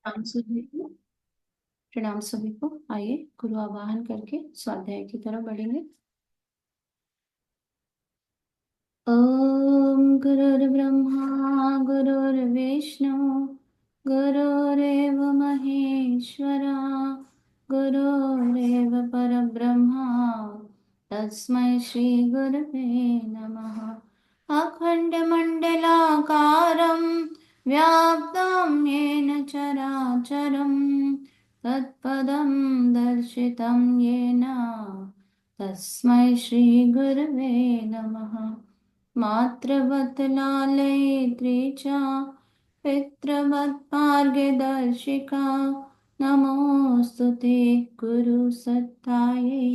प्रणाम सभी को। प्रणाम सभी को। आइए गुरु आवाहन करके स्वाध्याय की तरफ बढ़ेंगे। ओम गुरुर्ब्रह्मा गुरुर्विष्णु गुरुरेव महेश्वरा गुरुरेव परब्रह्मा तस्मै श्री गुरवे नमः। अखण्डमण्डलाकारं व्याप्तं येन चराचरं तत्पदं दर्शितं येन तस्मै श्री गुरवे नमः। मातृवत् लालयित्री च पितृवत् मार्गदर्शिका नमोऽस्तु ते गुरु सत्तायै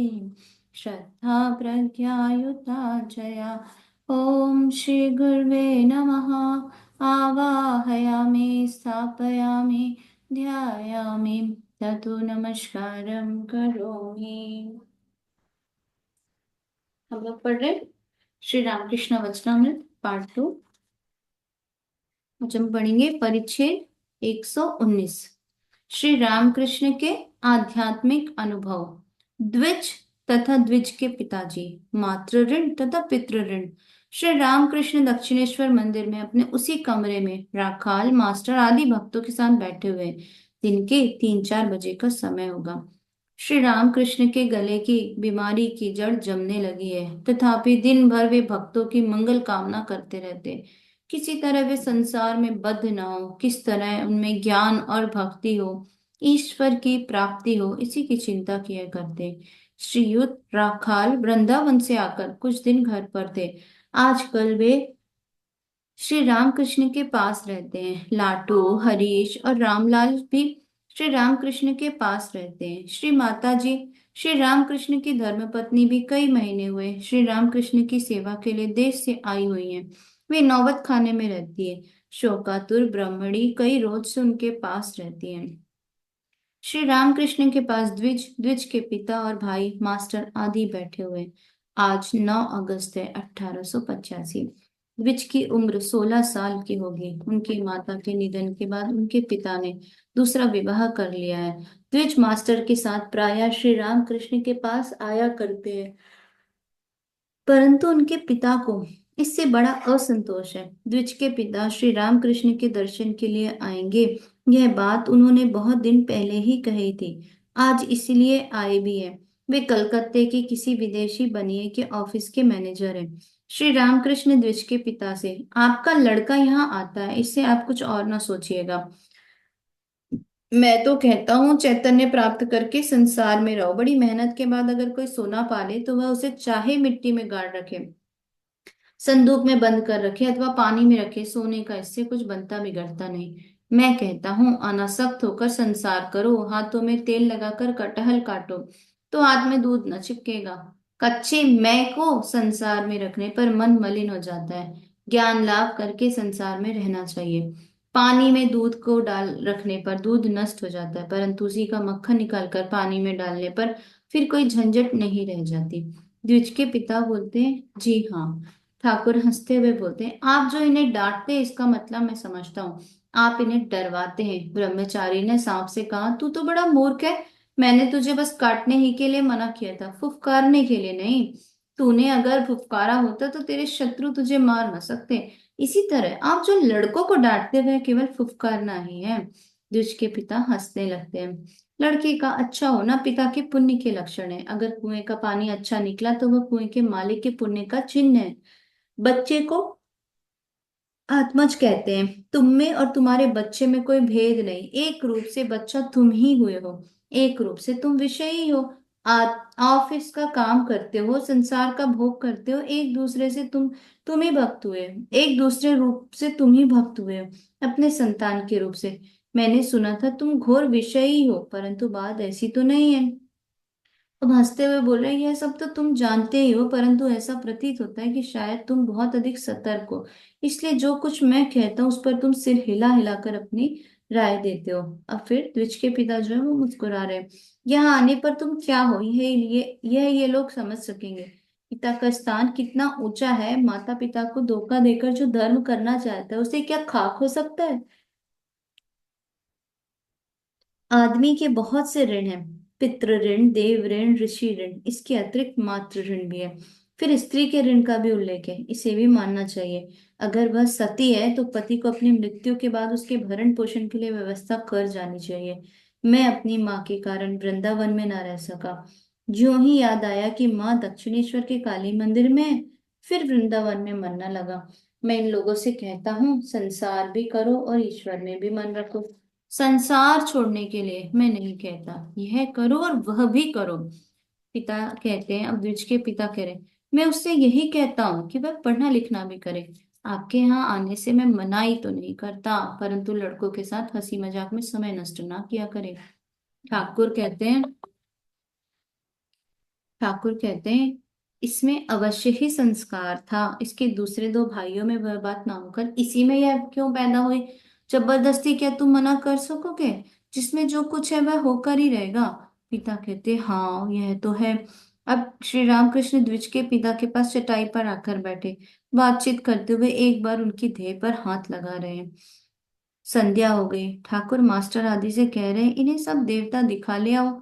श्रद्धा प्रज्ञायुता जया। ॐ श्री गुरुवे नमः। आवाहयामि स्थापयामि ध्यायामि ततो नमस्कारं करोमि। हम लोग पढ़ रहे श्री रामकृष्ण वचनामृत पार्ट 2। आज हम पढ़ेंगे परिच्छेद 119, श्री रामकृष्ण के आध्यात्मिक अनुभव। द्विज तथा द्विज के पिताजी, मातृ ऋण तथा पितृ ऋण। श्री रामकृष्ण दक्षिणेश्वर मंदिर में अपने उसी कमरे में राखाल, मास्टर आदि भक्तों के साथ बैठे हुए। दिन के 3-4 बजे का समय होगा। श्री रामकृष्ण के गले की बीमारी की जड़ जमने लगी है, तथापि दिन भर वे भक्तों की मंगल कामना करते रहते। किसी तरह वे संसार में बद्ध न हो, किस तरह उनमें ज्ञान और भक्ति हो, ईश्वर की प्राप्ति हो, इसी की चिंता किया करते। श्रीयुत राखाल वृंदावन से आकर कुछ दिन घर पर थे। आजकल वे श्री रामकृष्ण के पास रहते हैं। लाटू, हरीश और रामलाल भी श्री रामकृष्ण के पास रहते हैं। श्री माता जी, श्री रामकृष्ण की धर्मपत्नी, भी कई महीने हुए श्री रामकृष्ण की सेवा के लिए देश से आई हुई हैं। वे नौबत खाने में रहती है। शोकातुर ब्राह्मणी कई रोज से उनके पास रहती हैं। श्री रामकृष्ण के पास द्विज, द्विज के पिता और भाई, मास्टर आदि बैठे हुए। आज 9 अगस्त है 1885। द्विज की उम्र 16 साल की होगी। उनकी माता के निधन के बाद उनके पिता ने दूसरा विवाह कर लिया है। द्विज मास्टर के साथ प्रायः श्री रामकृष्ण के पास आया करते हैं, परंतु उनके पिता को इससे बड़ा असंतोष है। द्विज के पिता श्री रामकृष्ण के दर्शन के लिए आएंगे, यह बात उन्होंने बहुत दिन पहले ही कही थी। आज इसलिए आए भी हैं। वे कलकत्ते के किसी विदेशी बनिए के ऑफिस के मैनेजर हैं। श्री रामकृष्ण द्विज के पिता से, आपका लड़का यहाँ आता है, इससे आप कुछ और ना सोचिएगा। मैं तो कहता हूँ चैतन्य प्राप्त करके संसार में रहो। बड़ी मेहनत के बाद अगर कोई सोना पाले तो वह उसे चाहे मिट्टी में गाड़ रखे, संदूक में बंद कर रखे अथवा पानी में रखे, सोने का इससे कुछ बनता बिगड़ता नहीं। मैं कहता हूँ अनासक्त होकर संसार करो। हाथों में तेल लगाकर कटहल काटो तो हाथ में दूध न चिपकेगा। कच्चे मैं को संसार में रखने पर मन मलिन हो जाता है। ज्ञान लाभ करके संसार में रहना चाहिए। पानी में दूध को डाल रखने पर दूध नष्ट हो जाता है, परंतु उसी का मक्खन निकालकर पानी में डालने पर फिर कोई झंझट नहीं रह जाती। द्विज के पिता बोलते हैं, जी हाँ। ठाकुर हंसते हुए बोलते हैं, आप जो इन्हें डांटते हैं इसका मतलब मैं समझता हूँ। आप इन्हें डरवाते हैं। ब्रह्मचारी ने सांप से कहा, तू तो बड़ा मूर्ख है। मैंने तुझे बस काटने ही के लिए मना किया था, फुफकारने के लिए नहीं। तूने अगर फुफकारा होता तो तेरे शत्रु तुझे मार न सकते। इसी तरह आप जो लड़कों को डांटते हुए केवल फुफकारना ही है। दुष्ट के पिता हंसने लगते हैं। लड़के का अच्छा होना पिता के पुण्य के लक्षण है। अगर कुएं का पानी अच्छा निकला तो वह कुएं के मालिक के पुण्य का चिन्ह है। बच्चे को आत्मज कहते हैं। तुम में और तुम्हारे बच्चे में कोई भेद नहीं। एक रूप से बच्चा तुम ही हुए हो। एक रूप से तुम विषय ही हो। ऑफिस का काम करते हो, संसार का भोग करते हो। एक दूसरे से तुम ही भक्त हुए। एक दूसरे रूप से तुम ही भक्त हुए हो, अपने संतान के रूप से। मैंने सुना था तुम घोर विषय ही हो, परंतु बात ऐसी तो नहीं है। अब हंसते हुए बोल रहे हैं, यह सब तो तुम जानते ही हो, परंतु ऐसा प्रतीत होता है कि शायद तुम बहुत अधिक सतर्क हो। इसलिए जो कुछ मैं कहता हूँ उस पर तुम सिर हिला हिलाकर अपनी राय देते हो। अब फिर द्विज के पिता जो है वो मुस्कुरा रहे हैं। यहाँ आने पर तुम क्या हो, ये लोग समझ सकेंगे। पिता का स्थान कितना ऊंचा है। माता पिता को धोखा देकर जो धर्म करना चाहता है उसे क्या खाक हो सकता है। आदमी के बहुत से ऋण हैं। पितृ ऋण, देव ऋण, ऋषि ऋण, इसके अतिरिक्त मातृ ऋण भी है। फिर स्त्री के ऋण का भी उल्लेख है, इसे भी मानना चाहिए। अगर वह सती है तो पति को अपनी मृत्यु के बाद उसके भरण पोषण के लिए व्यवस्था कर जानी चाहिए। मैं अपनी माँ के कारण वृंदावन में न रह सका। ज्यों ही याद आया कि माँ दक्षिणेश्वर के काली मंदिर में है, फिर वृंदावन में मन न लगा। मैं इन लोगों से कहता हूँ, संसार भी करो और ईश्वर में भी मन रखो। संसार छोड़ने के लिए मैं नहीं कहता, यह करो और वह भी करो। पिता कहते हैं, अब द्विज के पिता कह रहे हैं, मैं उससे यही कहता हूँ कि वह पढ़ना लिखना भी करे। आपके यहाँ आने से मैं मनाही तो नहीं करता, परंतु लड़कों के साथ हंसी मजाक में समय नष्ट ना किया करे। ठाकुर कहते हैं ठाकुर कहते हैं, इसमें अवश्य ही संस्कार था। इसके दूसरे दो भाइयों में वह बात ना होकर इसी में यह क्यों पैदा हुई? जबरदस्ती क्या तुम मना कर सकोगे? जिसमें जो कुछ है वह होकर ही रहेगा। पिता कहते, हाँ यह तो है। अब श्री रामकृष्ण द्विज के पिता के पास चटाई पर आकर बैठे, बातचीत करते हुए एक बार उनकी देह पर हाथ लगा रहे हैं। संध्या हो गई। ठाकुर मास्टर आदि से कह रहे, इन्हें सब देवता दिखा ले आओ।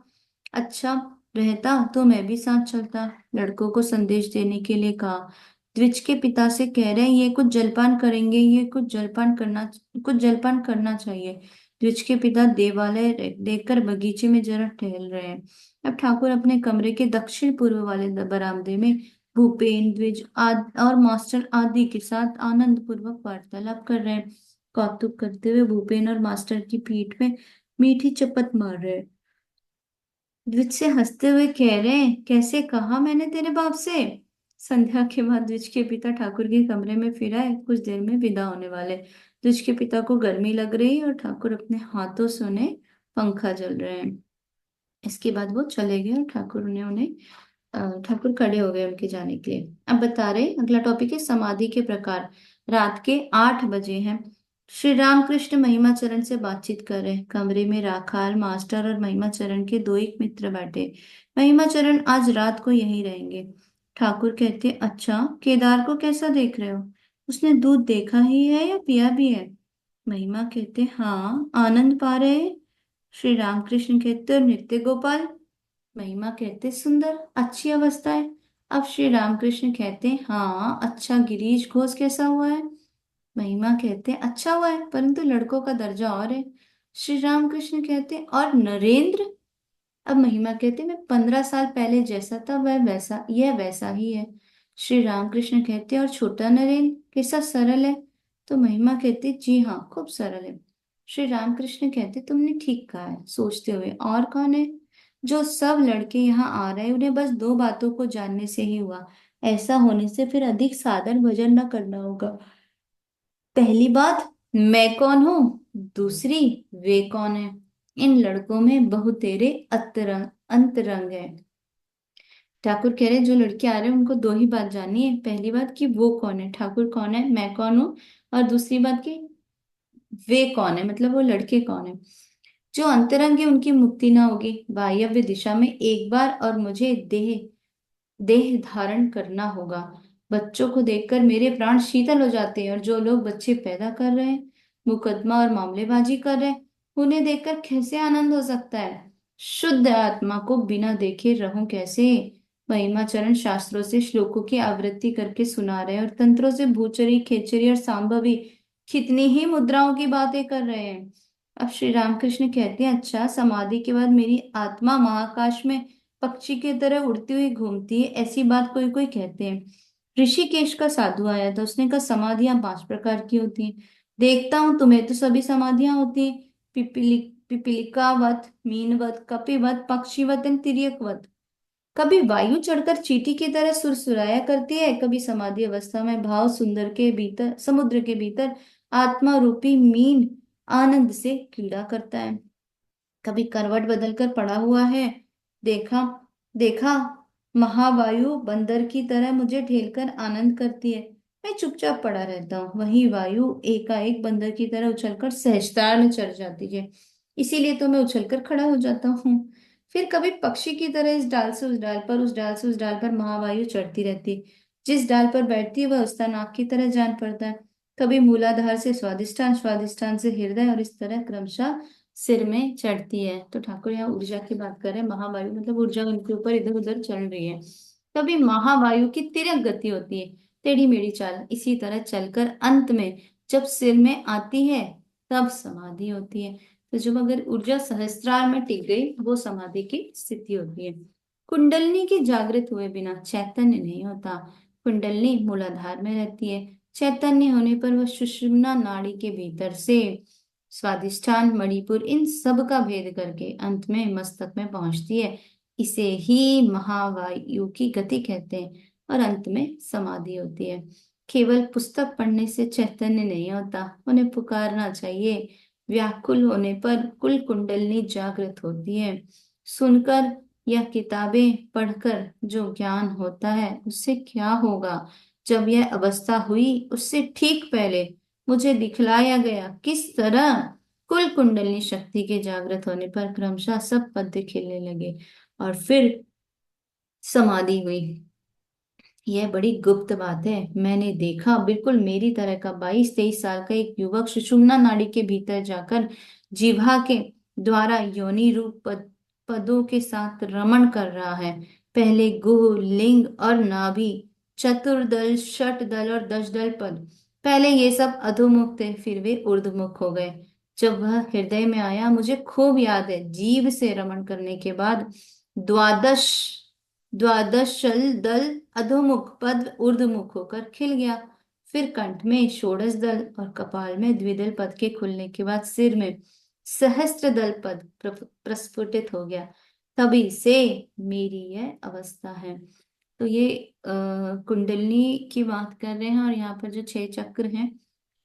अच्छा रहता तो मैं भी साथ चलता। लड़कों को संदेश देने के लिए कहा। द्विज के पिता से कह रहे हैं, ये कुछ जलपान करेंगे, ये कुछ जलपान करना चाहिए। द्विज के पिता देवालय देखकर बगीचे में जरा टहल रहे हैं। अब ठाकुर अपने कमरे के दक्षिण पूर्व वाले बरामदे में भूपेन, द्विज आदि और मास्टर आदि के साथ आनंद पूर्वक वार्तालाप कर रहे हैं। कौतुक करते हुए भूपेन और मास्टर की पीठ में मीठी चपत मार रहे हैं। द्विज से हंसते हुए कह रहे हैं, कैसे कहा मैंने तेरे बाप से? संध्या के बाद द्विज के पिता ठाकुर के कमरे में फिर आए, कुछ देर में विदा होने वाले। द्विज के पिता को गर्मी लग रही और ठाकुर अपने हाथों से उन्हें पंखा जल रहे हैं। इसके बाद वो चले गए और ठाकुर खड़े हो गए उनके जाने के लिए। अब बता रहे, अगला टॉपिक है समाधि के प्रकार। रात के 8 बजे हैं। श्री रामकृष्ण महिमाचरण से बातचीत कर रहे हैं। कमरे में राखाल, मास्टर और महिमाचरण के दो एक मित्र बैठे। महिमाचरण आज रात को यहीं रहेंगे। ठाकुर कहते, अच्छा केदार को कैसा देख रहे हो? उसने दूध देखा ही है या पिया भी है? महिमा कहते, हाँ आनंद पा रहे हैं। श्री रामकृष्ण कहते, और नित्य गोपाल? महिमा कहते, सुंदर, अच्छी अवस्था है। अब श्री रामकृष्ण कहते, हाँ अच्छा। गिरीश घोष कैसा हुआ है? महिमा कहते, अच्छा हुआ है, परंतु लड़कों का दर्जा और है। श्री रामकृष्ण कहते, और नरेंद्र? अब महिमा कहते, मैं 15 साल पहले जैसा था वह वैसा ही है। श्री रामकृष्ण कहते, और छोटा नरेंद्र कैसा, सरल है? तो महिमा कहती, जी हाँ खूब सरल है। श्री रामकृष्ण कहते, तुमने ठीक कहा है। सोचते हुए, और कौन है? जो सब लड़के यहाँ आ रहे हैं उन्हें बस दो बातों को जानने से ही हुआ। ऐसा होने से फिर अधिक साधन भजन न करना होगा। पहली बात, मैं कौन हूँ? दूसरी, वे कौन है? इन लड़कों में बहुतेरे अंतरंग है। ठाकुर कह रहे, जो लड़के आ रहे हैं उनको दो ही बात जाननी है। पहली बात कि वो कौन है, ठाकुर कौन है, मैं कौन हूँ। और दूसरी बात कि वे कौन है, मतलब वो लड़के कौन है। जो अंतरंग है उनकी मुक्ति ना होगी। वायव्य दिशा में एक बार और मुझे देह देह धारण करना होगा। बच्चों को देखकर मेरे प्राण शीतल हो जाते हैं, और जो लोग बच्चे पैदा कर रहे हैं, मुकदमा और मामलेबाजी कर रहे हैं, उन्हें देखकर कैसे आनंद हो सकता है? शुद्ध आत्मा को बिना देखे रहूं कैसे? महिमाचरण शास्त्रों से श्लोकों की आवृत्ति करके सुना रहे हैं, और तंत्रों से भूचरी, खेचरी और सांभवी कितनी ही मुद्राओं की बातें कर रहे हैं। अब श्री रामकृष्ण कहते हैं, अच्छा समाधि के बाद मेरी आत्मा महाकाश में पक्षी की तरह उड़ती हुई घूमती है, ऐसी बात कोई कोई कहते हैं। ऋषिकेश का साधु आया था, उसने कहा समाधियां 5 प्रकार की होती हैं। देखता हूँ तुम्हें तो सभी समाधियां होती हैं, पिपीलिकावत, मीनवत, कपिवत, पक्षीवत एवं तिर्यकवत। कभी वायु चढ़कर चींटी की तरह सुरसुराया करती है, कभी समाधि अवस्था में भाव समुद्र के भीतर आत्मा रूपी मीन आनंद से क्रीड़ा करता है। कभी करवट बदलकर पड़ा हुआ है। देखा देखा, महावायु बंदर की तरह मुझे ढेलकर आनंद करती है। मैं चुपचाप पड़ा रहता हूँ, वही वायु एकाएक बंदर की तरह उछलकर सहजता में चढ़ जाती है। इसीलिए तो मैं उछलकर खड़ा हो जाता हूँ। फिर कभी पक्षी की तरह इस डाल से उस डाल पर, उस डाल से उस डाल पर महावायु चढ़ती रहती है। जिस डाल पर बैठती है वह उसका नाक की तरह जान पड़ता है। कभी मूलाधार से स्वादिष्ठान, स्वादिष्ठान से हृदय, और इस तरह क्रमशः सिर में चढ़ती है। तो ठाकुर यहाँ ऊर्जा की बात कर रहे हैं, महावायु मतलब ऊर्जा उनके ऊपर इधर उधर चल रही है। कभी महावायु की तिर्यक गति होती है, टेढ़ी मेढ़ी चाल, इसी तरह चलकर अंत में जब सिर में आती है तब समाधि होती है। तो जब अगर ऊर्जा सहस्त्रार में टिक गई वो समाधि की स्थिति होती है। कुंडलनी की जागृत हुए बिना चैतन्य नहीं होता। कुंडलनी मूलाधार में रहती है, चैतन्य होने पर वह सुषुम्ना नाड़ी के भीतर से स्वादिष्ठान, मणिपुर, इन सब का भेद करके अंत में मस्तक में पहुंचती है। इसे ही महावायु की गति कहते हैं और अंत में समाधि होती है। केवल पुस्तक पढ़ने से चैतन्य नहीं होता, उन्हें पुकारना चाहिए। व्याकुल होने पर कुल कुंडलनी जागृत होती है। सुनकर या किताबें पढ़कर जो ज्ञान होता है उससे क्या होगा। जब यह अवस्था हुई उससे ठीक पहले मुझे दिखलाया गया किस तरह कुल कुंडलिनी शक्ति के जागृत होने पर क्रमशः सब पद्य खिलने लगे और फिर समाधि हुई। यह बड़ी गुप्त बात है। मैंने देखा बिल्कुल मेरी तरह का 22-23 साल का एक युवक सुषुम्ना नाड़ी के भीतर जाकर जिह्वा के द्वारा योनि रूप पदों के साथ रमण कर रहा है। पहले गुह, लिंग और नाभि, चतुर्दल, षटदल और दशदल पद, पहले ये सब अधोमुख थे, फिर वे ऊर्ध्वमुख हो गए। जब वह हृदय में आया मुझे खूब याद है, जीभ से रमण करने के बाद द्वादश द्वादशल दल अधोमुख पद ऊर्ध्वमुख होकर खिल गया। फिर कंठ में षोडश दल और कपाल में द्विदल पद के खुलने के बाद सिर में सहस्त्र दल पद प्रस्फुटित हो गया। तभी से मेरी यह अवस्था है। तो ये कुंडलिनी की बात कर रहे हैं और यहाँ पर जो 6 चक्र हैं,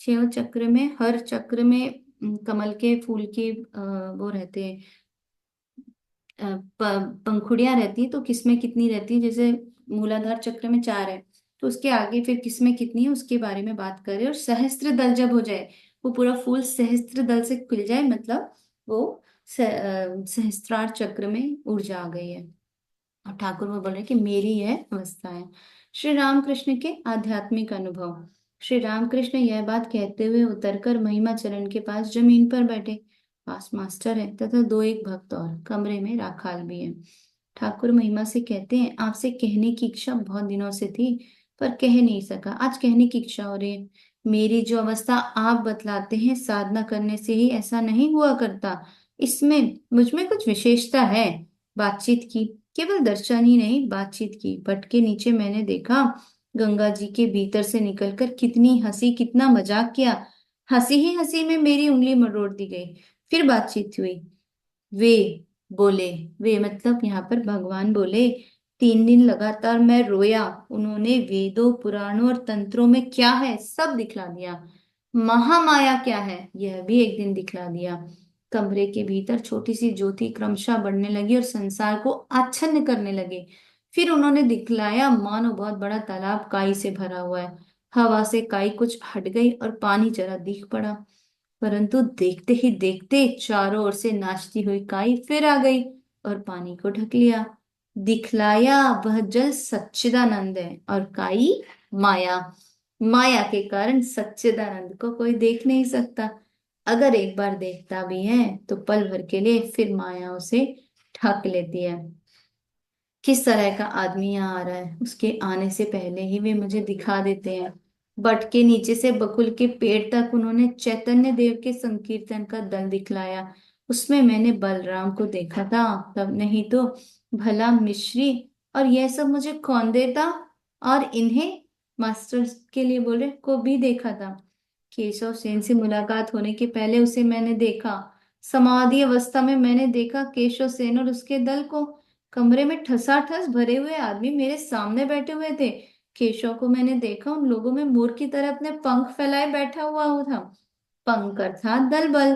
6 चक्र में हर चक्र में कमल के फूल के वो रहते हैं, पंखुड़ियां रहती है। तो किसमें कितनी रहती है, जैसे मूलाधार चक्र में 4 है तो उसके आगे फिर किसमें कितनी है उसके बारे में बात करें। और सहस्त्र दल जब हो जाए, वो पूरा फूल सहस्त्र दल से खुल जाए, मतलब वो सहस्त्रार चक्र में ऊर्जा आ गई है। और ठाकुर वो बोल रहे हैं कि मेरी यह अवस्था है। श्री रामकृष्ण के आध्यात्मिक अनुभव। श्री रामकृष्ण यह बात कहते हुए उतरकर महिमा चरण के पास जमीन पर बैठे। पास मास्टर है तथा 2-1 भक्त और कमरे में राखाल भी है। ठाकुर महिमा से कहते हैं, आपसे कहने की इच्छा बहुत दिनों से थी पर कह नहीं सका, आज कहने की इच्छा हो रही है। मेरी जो अवस्था आप बतलाते हैं साधना करने से ही ऐसा नहीं हुआ करता, इसमें मुझ में कुछ विशेषता है। बातचीत की, केवल दर्शन ही नहीं बातचीत की। पट के नीचे मैंने देखा गंगा जी के भीतर से निकलकर कितनी हंसी, कितना मजाक किया। हंसी ही हंसी में मेरी उंगली मरोड़ दी गई। फिर बातचीत हुई। वे बोले, वे मतलब यहाँ पर भगवान बोले, 3 दिन लगातार मैं रोया। उन्होंने वेदों, पुराणों और तंत्रों में क्या है सब दिखला दिया। महामाया क्या है यह भी एक दिन दिखला दिया। कमरे के भीतर छोटी सी ज्योति क्रमशः बढ़ने लगी और संसार को आच्छन्न करने लगे। फिर उन्होंने दिखलाया मानो बहुत बड़ा तालाब काई से भरा हुआ है। हवा से काई कुछ हट गई और पानी जरा दिख पड़ा। परंतु देखते ही देखते चारों ओर से नाचती हुई काई फिर आ गई और पानी को ढक लिया। दिखलाया वह जल सच्चिदानंद है और काई माया। माया के कारण सच्चिदानंद को कोई देख नहीं सकता। अगर एक बार देखता भी है तो पल भर के लिए फिर माया उसे ढक लेती है। किस तरह का आदमी यहाँ आ रहा है, उसके आने से पहले ही वे मुझे दिखा देते हैं। बट के नीचे से बकुल के पेड़ तक उन्होंने चैतन्य देव के संकीर्तन का दल दिखलाया। उसमें मैंने बलराम को देखा था, तब नहीं तो भला मिश्री। और यह सब मुझे कौन देता, और इन्हें मास्टर के लिए बोले को भी देखा था। केशव सेन से मुलाकात होने के पहले उसे मैंने देखा। समाधि अवस्था में मैंने देखा केशव सेन और उसके दल को। कमरे में ठसाठस भरे हुए आदमी मेरे सामने बैठे हुए थे। केशव को मैंने देखा उन लोगों में मोर की तरह अपने पंख फैलाए बैठा हुआ था। पंकर था दल बल।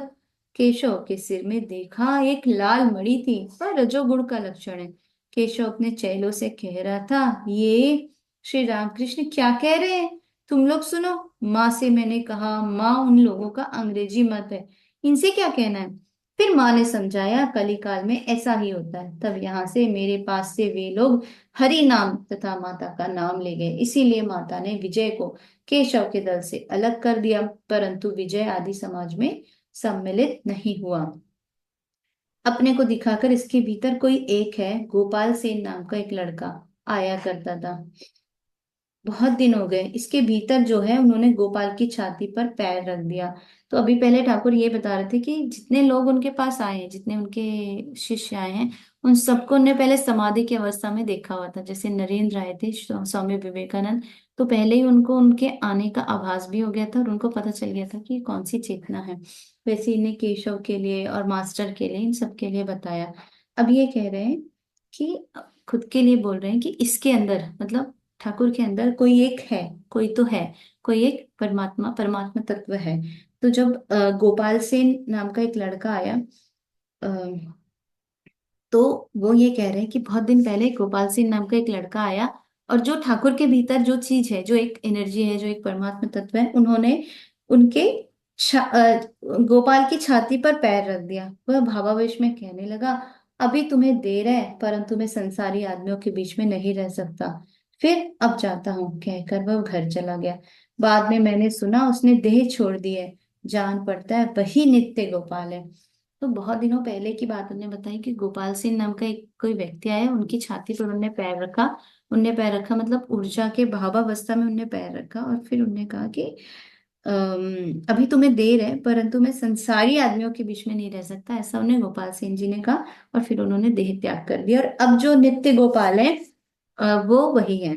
केशव के सिर में देखा एक लाल मणि थी, वह रजोगुण का लक्षण है। केशव अपने चेलों से कह रहा था, ये श्री रामकृष्ण क्या कह रहे हैं, तुम लोग सुनो। माँ से मैंने कहा, माँ उन लोगों का अंग्रेजी मत है, इनसे क्या कहना है। फिर माँ ने समझाया, कलिकाल में ऐसा ही होता है। तब यहाँ से मेरे पास से वे लोग हरि नाम तथा माता का नाम ले गए। इसीलिए माता ने विजय को केशव के दल से अलग कर दिया, परंतु विजय आदि समाज में सम्मिलित नहीं हुआ। अपने को दिखाकर इसके भीतर कोई एक है, गोपाल सेन नाम का एक लड़का आया करता था। बहुत दिन हो गए, इसके भीतर जो है उन्होंने गोपाल की छाती पर पैर रख दिया। तो अभी पहले ठाकुर ये बता रहे थे कि जितने लोग उनके पास आए हैं, जितने उनके शिष्य आए हैं, उन सबको उन्होंने पहले समाधि की अवस्था में देखा हुआ था। जैसे नरेंद्र आए थे, स्वामी विवेकानंद, तो पहले ही उनको उनके आने का आभास भी हो गया था और उनको पता चल गया था कि ये कौन सी चेतना है। वैसे इन्हें केशव के लिए और मास्टर के लिए, इन सब के लिए बताया। अब ये कह रहे हैं कि खुद के लिए बोल रहे हैं कि इसके अंदर, मतलब ठाकुर के अंदर कोई एक है, कोई तो है, कोई एक परमात्मा, परमात्मा तत्व है। तो जब गोपाल सेन नाम का एक लड़का आया, अ, तो वो ये कह रहे हैं कि बहुत दिन पहले गोपाल सिंह नाम का एक लड़का आया, और जो ठाकुर के भीतर जो चीज है, जो एक एनर्जी है, जो एक परमात्मा तत्व है, उन्होंने उनके गोपाल की छाती पर पैर रख दिया। वह भावावेश में कहने लगा, अभी तुम्हें देर है, परंतु मैं संसारी आदमियों के बीच में नहीं रह सकता, फिर अब जाता हूँ, कहकर वह घर चला गया। बाद में मैंने सुना उसने देह छोड़ दी है। जान पड़ता है वही नित्य गोपाल है। तो बहुत दिनों पहले की बात उन्होंने बताई कि गोपाल सिंह नाम का एक कोई व्यक्ति आया, उनकी छाती पर उन्होंने पैर रखा। उनने पैर रखा मतलब ऊर्जा के भावावस्था में उनने पैर रखा, और फिर उन्होंने कहा कि अभी तुम्हें देर है, परंतु मैं संसारी आदमियों के बीच में नहीं रह सकता, ऐसा उन्हें गोपाल सिंह जी ने कहा। और फिर उन्होंने देह त्याग कर दिया, और अब जो नित्य गोपाल है वो वही है।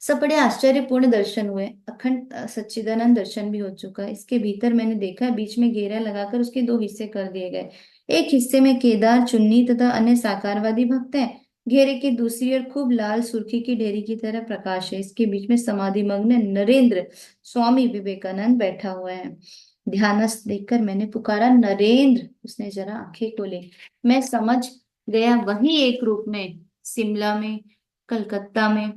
सब बड़े आश्चर्यपूर्ण दर्शन हुए। अखंड सच्चिदानंद दर्शन भी हो चुका है। इसके भीतर मैंने देखा, बीच में घेरा लगाकर उसके दो हिस्से कर दिए गए। एक हिस्से में केदार, चुन्नी तथा अन्य साकारवादी भक्त हैं। घेरे की दूसरी ओर खूब लाल सुर्खी की ढेरी की तरह प्रकाश है। इसके बीच में समाधि मग्न नरेंद्र स्वामी विवेकानंद बैठा हुआ है। ध्यानस्थ देखकर मैंने पुकारा, नरेंद्र। उसने जरा आंखें खोली। मैं समझ गया वही एक रूप में शिमला में, कलकत्ता में,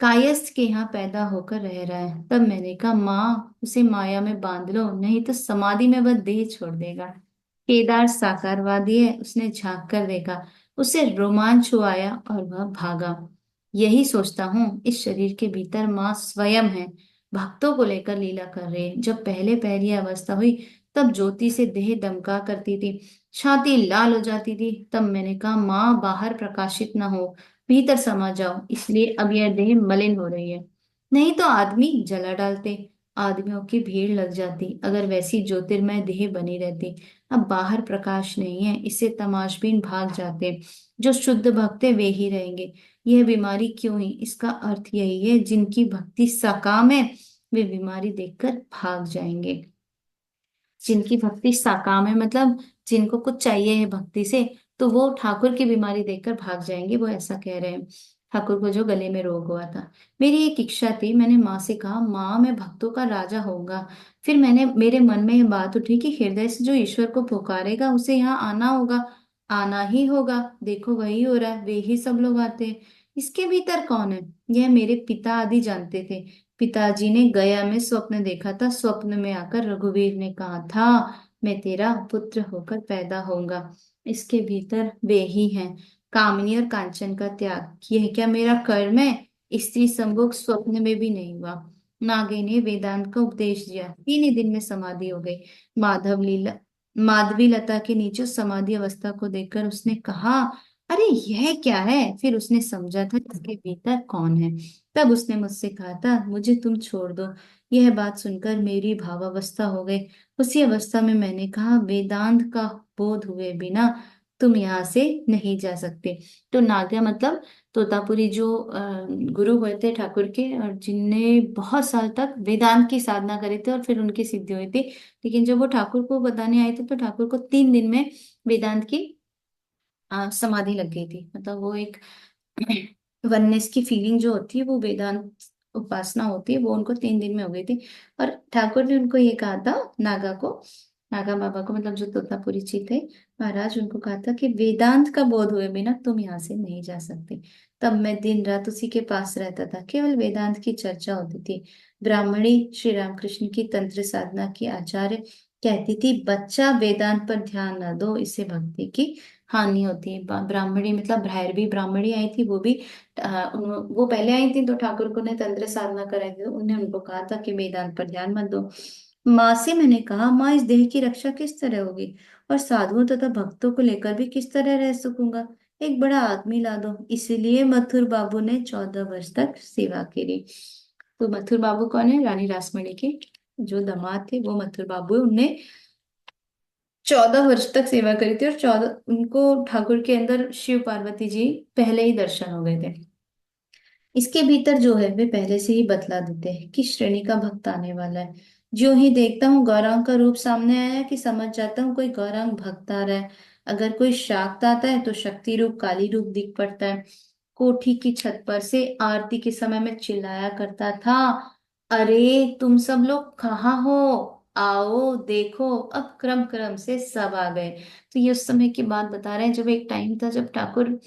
कायस्थ के यहाँ पैदा होकर रह रहा है। तब मैंने कहा, माँ उसे माया में बांध लो, नहीं तो समाधि में वह देह छोड़ देगा। केदार साकारवादी है, उसने झांक कर देखा, उसे रोमांच हुआ आया और वह भागा। यही सोचता हूँ, इस शरीर के भीतर माँ स्वयं है, भक्तों को लेकर लीला कर रही है। जब पहले पहली अवस्था हुई, तब ज्योति से देह दमका करती थी, छाती लाल हो जाती थी। तब मैंने कहा, माँ बाहर प्रकाशित न हो, भीतर समा जाओ, इसलिए अब यह देह मलिन हो रही है। नहीं तो आदमी जला डालते, आदमियों की भीड़ लग जाती अगर वैसी ज्योतिर्मय देह बनी रहती। अब बाहर प्रकाश नहीं है, इससे तमाशबीन भाग जाते। जो शुद्ध भक्त है वे ही रहेंगे। यह बीमारी क्यों ही? इसका अर्थ यही है, जिनकी भक्ति सकाम है वे बीमारी देखकर भाग जाएंगे। जिनकी भक्ति साकाम है, मतलब जिनको कुछ चाहिए है भक्ति से, तो वो ठाकुर की बीमारी देखकर भाग जाएंगे, वो ऐसा कह रहे हैं। ठाकुर को जो गले में रोग हुआ था। मेरी एक इच्छा थी, मैंने माँ से कहा, माँ मैं भक्तों का राजा होऊंगा। फिर मेरे मन में यह बात उठी कि हृदय से जो ईश्वर को पुकारेगा उसे यहाँ आना होगा, आना ही होगा। देखो वही हो रहा है, वे ही सब लोग आते हैं। इसके भीतर कौन है? यह मेरे पिता आदि जानते थे। पिताजी ने गया में स्वप्न देखा था। स्वप्न में आकर रघुवीर ने कहा था, मैं तेरा पुत्र होकर पैदा होऊंगा। इसके भीतर वे ही हैं, कामिनी और कांचन का त्याग। यह क्या मेरा कर्म है? स्त्री संभोग स्वप्न में भी नहीं हुआ। नागे ने वेदांत का उपदेश दिया, 3 ही दिन में समाधि हो गई। माधवी लता के नीचे उस समाधि अवस्था को देखकर उसने कहा, अरे यह क्या है? फिर उसने समझा था इसके भीतर कौन है। तब उसने मुझसे कहा था, मुझे तुम छोड़ दो। यह बात सुनकर मेरी भावावस्था हो गई। उसी अवस्था में मैंने कहा, वेदांत का बोध हुए बिना तुम यहाँ से नहीं जा सकते। तो नाग्या मतलब तोतापुरी, जो गुरु हुए थे ठाकुर के, और जिनने बहुत साल तक वेदांत की साधना करी थी और फिर उनकी सिद्धि हुई थी। लेकिन जब वो ठाकुर को बताने आए थे, तो ठाकुर को 3 दिन में वेदांत की समाधि लग गई थी। मतलब वो एक वननेस की फीलिंग जो होती है, वो वेदांत उपासना होती है, वो उनको 3 दिन में हो गई थी। और ठाकुर ने उनको ये कहा था, नागा को, नागा बाबा को, मतलब जो तोतापुरी जी थे महाराज, उनको कहा था कि वेदांत का बोध हुए बिना तुम यहाँ से नहीं जा सकते। तब मैं दिन रात उसी के पास रहता था, केवल वेदांत की चर्चा होती थी। ब्राह्मणी श्री रामकृष्ण की तंत्र साधना की आचार्य कहती थी बच्चा वेदांत पर ध्यान न दो, इससे भक्ति की हानि होती है। ब्राह्मणी मतलब भैरवी ब्राह्मणी आई थी, वो भी वो पहले आई थी तो ठाकुर को ने तंत्र साधना कराई थी, तो उन्होंने उनको कहा था कि वेदांत पर ध्यान मत दो। माँ से मैंने कहा, माँ इस देह की रक्षा किस तरह होगी, और साधुओं तथा भक्तों को लेकर भी किस तरह रह सकूंगा, एक बड़ा आदमी ला दो। इसीलिए मथुर बाबू ने 14 वर्ष तक सेवा करी। तो मथुर बाबू कौन है? रानी रासमणी के जो दामाद थे वो मथुर बाबू है। उनने 14 वर्ष तक सेवा करी थी, और 14 उनको ठाकुर के अंदर शिव पार्वती जी पहले ही दर्शन हो गए थे। इसके भीतर जो है वे पहले से ही बतला देते हैं किस श्रेणी का भक्त आने वाला है। जो ही देखता हूँ गौरांग का रूप सामने आया कि समझ जाता हूँ कोई गौरांग भक्त आ रहा है। अगर कोई शाक्त आता है तो शक्ति रूप काली रूप दिख पड़ता है। कोठी की छत पर से आरती के समय में चिल्लाया करता था, अरे तुम सब लोग कहाँ हो, आओ देखो। अब क्रम क्रम से सब आ गए। तो ये उस समय की बात बता रहे हैं, जब एक टाइम था जब ठाकुर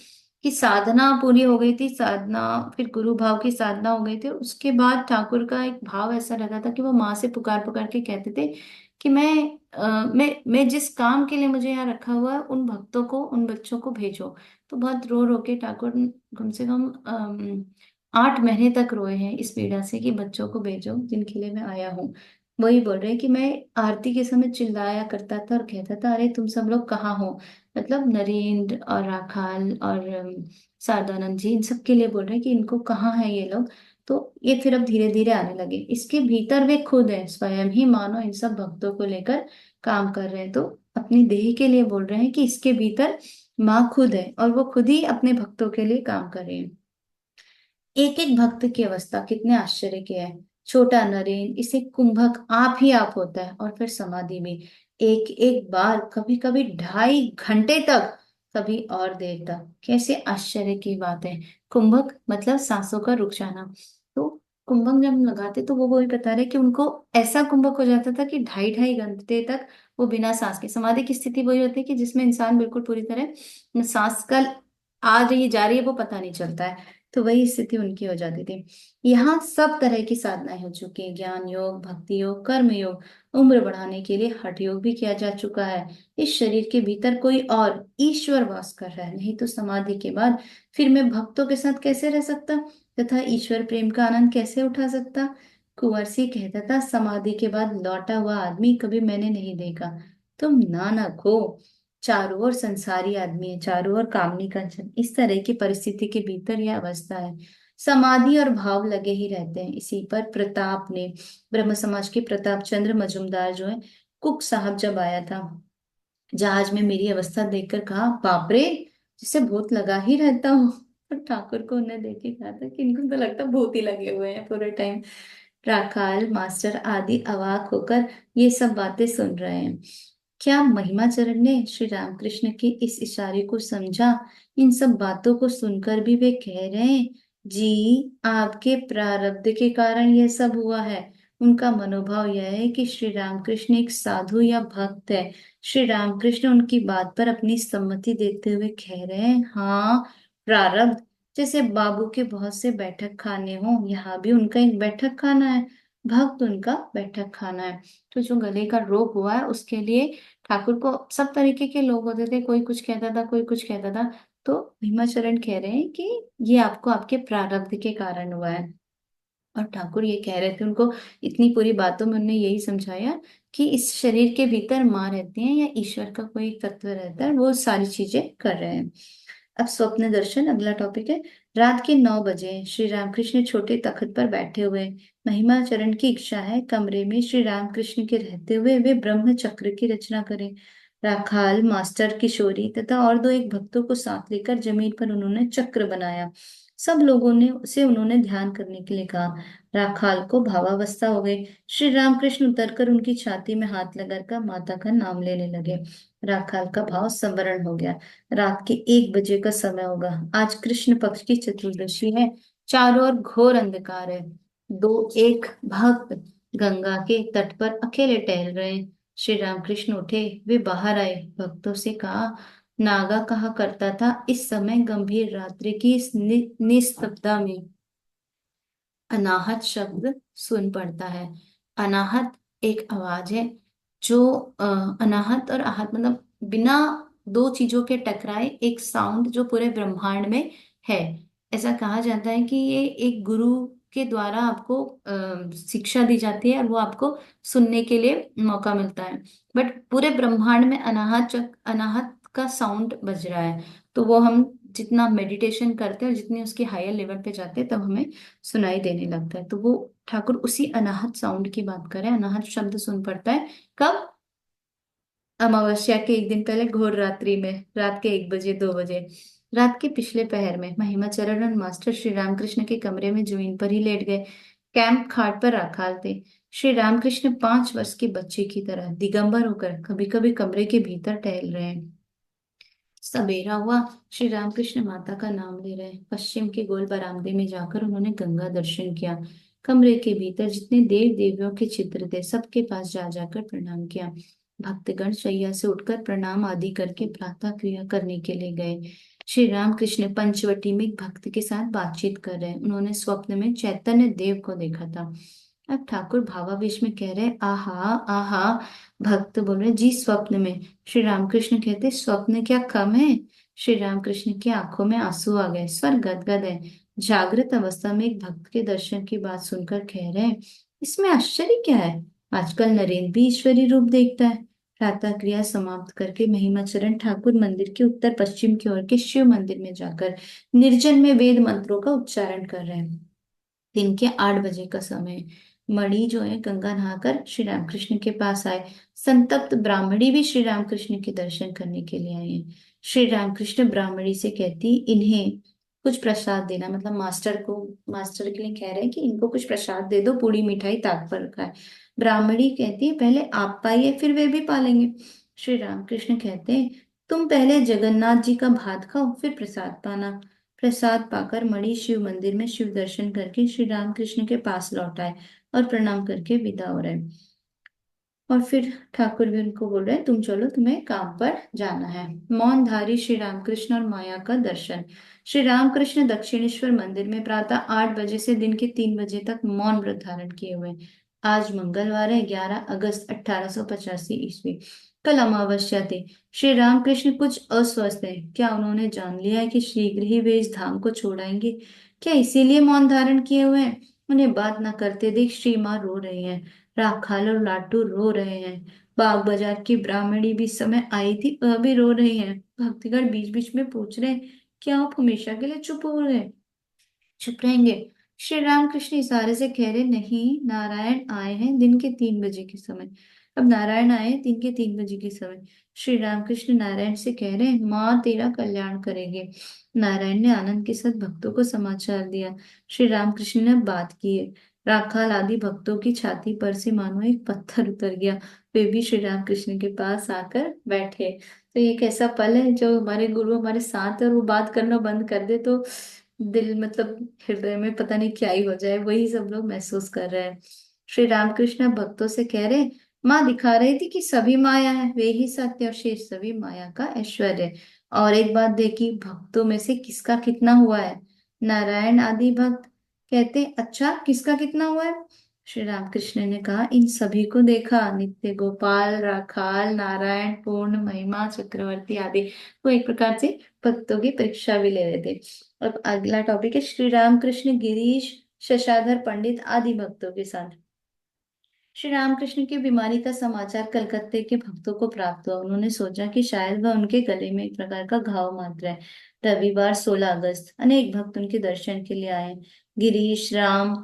की साधना पूरी हो गई थी, साधना फिर गुरु भाव की साधना हो गई थी। उसके बाद ठाकुर का एक भाव ऐसा रहता था कि वो माँ से पुकार पुकार के कहते थे कि मैं जिस काम के लिए मुझे यहाँ रखा हुआ है उन भक्तों को, उन बच्चों को भेजो। तो बहुत रो के ठाकुर कम से कम 8 महीने तक रोए हैं इस पीड़ा से कि बच्चों को भेजो जिनके लिए मैं आया हूँ। वही बोल रहे हैं कि मैं आरती के समय चिल्लाया करता था और कहता था, अरे तुम सब लोग कहाँ हो। मतलब नरेंद्र और राखाल और शारदानंद जी, इन सब के लिए बोल रहे हैं कि इनको कहाँ है ये लोग। तो ये फिर अब धीरे धीरे आने लगे। इसके भीतर वे खुद हैं, स्वयं ही मानो इन सब भक्तों को लेकर काम कर रहे हैं। तो अपनी देह के लिए बोल रहे हैं कि इसके भीतर माँ खुद है और वो खुद ही अपने भक्तों के लिए काम कर रहे हैं। एक एक भक्त की अवस्था कितने आश्चर्य की है। छोटा नरेन इसे कुंभक आप ही आप होता है, और फिर समाधि में एक एक बार, कभी कभी 2.5 घंटे तक, कभी और देर तक। कैसे आश्चर्य की बात है। कुंभक मतलब सांसों का रुक जाना। तो कुंभक जब हम लगाते तो वो वही बता रहे कि उनको ऐसा कुंभक हो जाता था कि 2.5 2.5 घंटे तक वो बिना सांस के। समाधि की स्थिति वही होती है कि जिसमें इंसान बिल्कुल पूरी तरह सांस का आ रही जा रही है वो पता नहीं चलता है। तो वही स्थिति उनकी हो जाती थी। यहाँ सब तरह की साधनाएं हो चुकी हैं, ज्ञान योग, भक्ति योग, कर्म योग। उम्र बढ़ाने के लिए हठ योग भी किया जा चुका है। इस शरीर के भीतर कोई और ईश्वर वास कर रहा है, नहीं तो समाधि के बाद फिर मैं भक्तों के साथ कैसे रह सकता तथा ईश्वर प्रेम का आनंद कैसे उठा सकता। कुंवर सिंह कहता था, समाधि के बाद लौटा हुआ आदमी कभी मैंने नहीं देखा। तुम नानक हो, चारों ओर संसारी आदमी है, चारों ओर कामनी कंचन। इस तरह की परिस्थिति के भीतर यह अवस्था है। समाधि और भाव लगे ही रहते हैं। इसी पर प्रताप ने, ब्रह्म समाज के प्रताप चंद्र मजुमदार जो है, कुक साहब जब आया था जहाज में, मेरी अवस्था देखकर कहा, बाप रे, जिसे भूत लगा ही रहता हो। और ठाकुर को उन्हें देख के कहा था कि इनको तो लगता भूत ही लगे हुए हैं पूरे टाइम। राखाल मास्टर आदि अवाक होकर ये सब बातें सुन रहे हैं। क्या महिमाचरण ने श्री रामकृष्ण के इस इशारे को समझा? इन सब बातों को सुनकर भी वे कह रहे हैं, जी आपके प्रारब्ध के कारण यह सब हुआ है। उनका मनोभाव यह है कि श्री रामकृष्ण एक साधु या भक्त है। श्री रामकृष्ण उनकी बात पर अपनी सम्मति देते हुए कह रहे हैं, हाँ, प्रारब्ध। जैसे बाबू के बहुत से बैठक खाने हों, यहाँ भी उनका एक बैठक खाना है, भक्त उनका बैठक खाना है। तो जो गले का रोग हुआ है उसके लिए ठाकुर को सब तरीके के लोग होते थे, कोई कुछ कहता था, कोई कुछ कहता था। तो भीमाचरण कह रहे हैं कि ये आपको आपके प्रारब्ध के कारण हुआ है। और ठाकुर ये कह रहे थे उनको, इतनी पूरी बातों में उन्होंने यही समझाया कि इस शरीर के भीतर माँ रहती है या ईश्वर का कोई एक तत्व रहता है, वो सारी चीजें कर रहे हैं। अब स्वप्न दर्शन अगला टॉपिक है। रात के 9 बजे श्री रामकृष्ण छोटे तख्त पर बैठे हुए। महिमाचरण की इच्छा है कमरे में श्री रामकृष्ण के रहते हुए वे ब्रह्म चक्र की रचना करें। राखाल मास्टर किशोरी तथा और दो एक भक्तों को साथ लेकर जमीन पर उन्होंने चक्र बनाया। सब लोगों ने उसे उन्होंने ध्यान करने के लिए कहा। राखाल को भावावस्था हो गई। श्री रामकृष्ण उतरकर उनकी छाती में हाथ लगाकर माता का नाम लेने लगे। राखाल का भाव संवरण हो गया। रात के 1 बजे का समय होगा। आज कृष्ण पक्ष की चतुर्दशी है। चारों ओर घोर अंधकार है। दो एक भक्त गंगा के तट पर अकेले टहल रहे हैं। श्री रामकृष्ण उठे, वे बाहर आए, भक्तों से कहा, नागा कहा करता था, इस समय गंभीर रात्रि की इस निस्तब्धता में अनाहत शब्द सुन पड़ता है। अनाहत एक आवाज है, जो अनाहत और आहत मतलब बिना दो चीजों के टकराए एक साउंड जो पूरे ब्रह्मांड में है। ऐसा कहा जाता है कि ये एक गुरु के द्वारा आपको शिक्षा दी जाती है और वो आपको सुनने के लिए मौका मिलता है। बट पूरे ब्रह्मांड में अनाहत का साउंड बज रहा है। तो वो हम जितना मेडिटेशन करते हैं और जितनी उसकी हायर लेवल पे जाते हैं तब हमें सुनाई देने लगता है। तो वो ठाकुर उसी अनाहत साउंड की बात करें। अनाहत शब्द सुन पड़ता है कब? अमावस्या के एक दिन पहले घोर रात्रि में, रात के 1 बजे 2 बजे, रात के पिछले पहर में महिमाचरण और मास्टर श्री रामकृष्ण के कमरे में जमीन पर ही लेट गए। कैंप खाट पर राखाल थे। श्री रामकृष्ण 5 वर्ष के बच्चे की तरह दिगंबर होकर कभी कभी कमरे के भीतर टहल रहे हैं। सवेरा हुआ। श्री रामकृष्ण माता का नाम ले रहे। पश्चिम के गोल बरामदे में जाकर उन्होंने गंगा दर्शन किया। कमरे के भीतर जितने देव देवियों के चित्र थे सबके पास जा जाकर प्रणाम किया। भक्तगण शैया से उठकर प्रणाम आदि करके प्रातः क्रिया करने के लिए गए। श्री रामकृष्ण पंचवटी में एक भक्त के साथ बातचीत कर रहे। उन्होंने स्वप्न में चैतन्य देव को देखा था। अब ठाकुर भावावेश में कह रहे, आहा आहा। भक्त बोल रहे, जी स्वप्न में। श्री रामकृष्ण कहते, स्वप्न क्या कम है? श्री रामकृष्ण की आंखों में आंसू आ गए, स्वर गदगद है। जागृत अवस्था में एक भक्त के दर्शन की बात सुनकर कह रहे हैं, इसमें आश्चर्य क्या है? आजकल नरेंद्र भी ईश्वरी रूप देखता है। प्रातः क्रिया समाप्त करके महिमाचरण ठाकुर मंदिर के उत्तर पश्चिम की ओर के शिव मंदिर में जाकर निर्जन में वेद मंत्रों का उच्चारण कर रहे हैं। दिन के 8 बजे का समय। मणि जो है गंगा नहाकर श्री रामकृष्ण के पास आए। संतप्त ब्राह्मणी भी श्री रामकृष्ण के दर्शन करने के लिए आई है। श्री रामकृष्ण ब्राह्मणी से कहती, इन्हें कुछ प्रसाद देना, मतलब मास्टर को, मास्टर के लिए कह रहे हैं कि इनको कुछ प्रसाद दे दो, पूरी मिठाई ताक पर रखा है। ब्राह्मणी कहती है, पहले आप पाइए फिर वे भी पालेंगे। श्री रामकृष्ण कहते हैं, तुम पहले जगन्नाथ जी का भात खाओ फिर प्रसाद पाना। प्रसाद पाकर मणि शिव मंदिर में शिव दर्शन करके श्री रामकृष्ण के पास लौट आए और प्रणाम करके विदा हो रहे। और फिर ठाकुर भी उनको बोल रहे हैं, तुम चलो तुम्हें काम पर जाना है। मौनधारी श्री रामकृष्ण और माया का दर्शन। श्री रामकृष्ण दक्षिणेश्वर मंदिर में प्रातः 8 बजे से दिन के 3 बजे तक मौन व्रत धारण किए हुए। आज मंगलवार है, 11 अगस्त 1885 ईस्वी। कल अमावस्या थी। श्री रामकृष्ण कुछ अस्वस्थ हैं। क्या उन्होंने जान लिया है कि शीघ्र ही वे इस धाम को छोड़ाएंगे? क्या इसीलिए मौन धारण किए हुए हैं? उन्हें बात न करते देख श्री माँ रो रही हैं। राखाल और लाटू रो रहे हैं। बाग बाजार की ब्राह्मणी भी इस समय आई थी, वह भी रो रही है। भक्तगण बीच बीच में पूछ रहे हैं, क्या आप हमेशा के लिए चुप हो गए? चुप रहेंगे? श्री रामकृष्ण इशारे से कह रहे, नहीं, नारायण आए हैं दिन के 3 बजे के समय। अब नारायण आए हैं दिन के 3 बजे के समय। श्री रामकृष्ण नारायण से कह रहे हैं, माँ तेरा कल्याण करेंगे। नारायण ने आनंद के साथ भक्तों को समाचार दिया। श्री रामकृष्ण ने बात की है। राखाल आदि भक्तों की छाती पर से मानो एक पत्थर उतर गया। वे भी श्री रामकृष्ण के पास आकर बैठे। तो ये एक ऐसा पल है जो हमारे गुरु हमारे साथ है और वो बात करना बंद कर दे तो दिल, मतलब हृदय में पता नहीं क्या ही हो जाए, वही सब लोग महसूस कर रहे हैं। श्री रामकृष्ण भक्तों से कह रहे, माँ दिखा रही थी कि सभी माया है, वे ही सत्य और शेष सभी माया का ऐश्वर्य है। और एक बात देखी, भक्तों में से किसका कितना हुआ है? नारायण आदि भक्त कहते, अच्छा किसका कितना हुआ है? श्री रामकृष्ण ने कहा, इन सभी को देखा, नित्य गोपाल, राखाल, नारायण, पूर्ण, महिमा, चक्रवर्ती आदि। वो एक प्रकार से भक्तों की परीक्षा भी ले रहे थे। अब अगला टॉपिक है श्री रामकृष्ण गिरीश शशाधर पंडित आदि भक्तों के साथ। श्री रामकृष्ण की बीमारी का समाचार कलकत्ते के भक्तों को प्राप्त हुआ। उन्होंने सोचा कि शायद वह उनके गले में एक प्रकार का घाव मात्र है। रविवार 16 अगस्त अनेक भक्त उनके दर्शन के लिए आए। गिरीश, राम,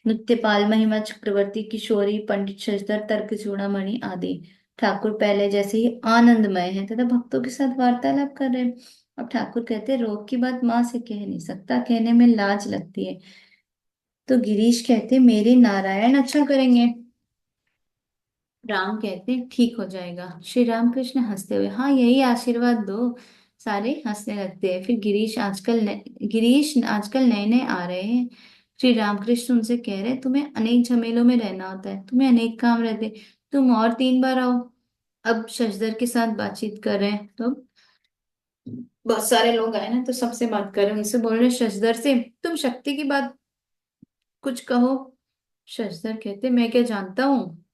नित्यपाल, महिमा चक्रवर्ती, किशोरी, पंडित शशधर, तर्क चूड़ामणि आदि ठाकुर पहले जैसे ही आनंदमय हैं तथा भक्तों के साथ वार्तालाप कर रहे हैं। अब ठाकुर कहते हैं, रोग की बात माँ से कह नहीं सकता, कहने में लाज लगती है। तो गिरीश कहते, मेरे नारायण अच्छा करेंगे। राम कहते हैं, ठीक हो जाएगा। श्री रामकृष्ण हंसते हुए, हाँ यही आशीर्वाद दो। सारे हंसने लगते हैं। फिर गिरीश आजकल नए नए आ रहे हैं। श्री रामकृष्ण उनसे कह रहे, तुम्हें अनेक झमेलों में रहना होता है, तुम्हें अनेक काम रहते, तुम और 3 बार आओ। अब शशधर के साथ बातचीत कर रहे हैं तो बहुत सारे लोग आए ना, तो सबसे बात कर रहे हैं, उनसे बोल रहे हैं शशधर से, तुम शक्ति की बात कुछ कहो। शशधर कहते, मैं क्या जानता हूँ?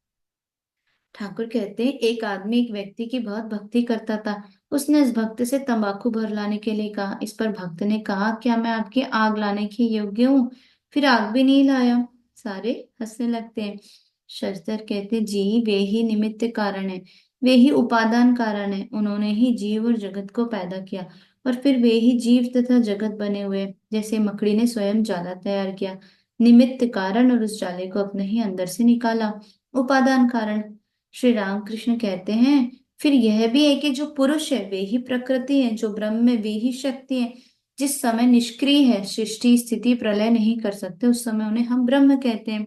ठाकुर कहते हैं एक आदमी एक व्यक्ति की बहुत भक्ति करता था। उसने इस भक्त से तंबाकू भर लाने के लिए कहा। इस पर भक्त ने कहा, क्या मैं आपकी आग लाने के योग्य हूँ? फिर आग भी नहीं लाया। सारे हंसने लगते हैं। शशधर कहते, जी वे ही निमित्त कारण है, वे ही उपादान कारण है। उन्होंने ही जीव और जगत को पैदा किया और फिर वे ही जीव तथा जगत बने हुए। जैसे मकड़ी ने स्वयं जाला तैयार किया, निमित्त कारण, और उस जाले को अपने ही अंदर से निकाला, उपादान कारण। श्री रामकृष्ण कहते हैं फिर यह भी है कि जो पुरुष है वे ही प्रकृति है, जो ब्रह्म में वे ही शक्ति है। जिस समय निष्क्रिय है, सृष्टि स्थिति प्रलय नहीं कर सकते, उस समय उन्हें हम ब्रह्म कहते हैं,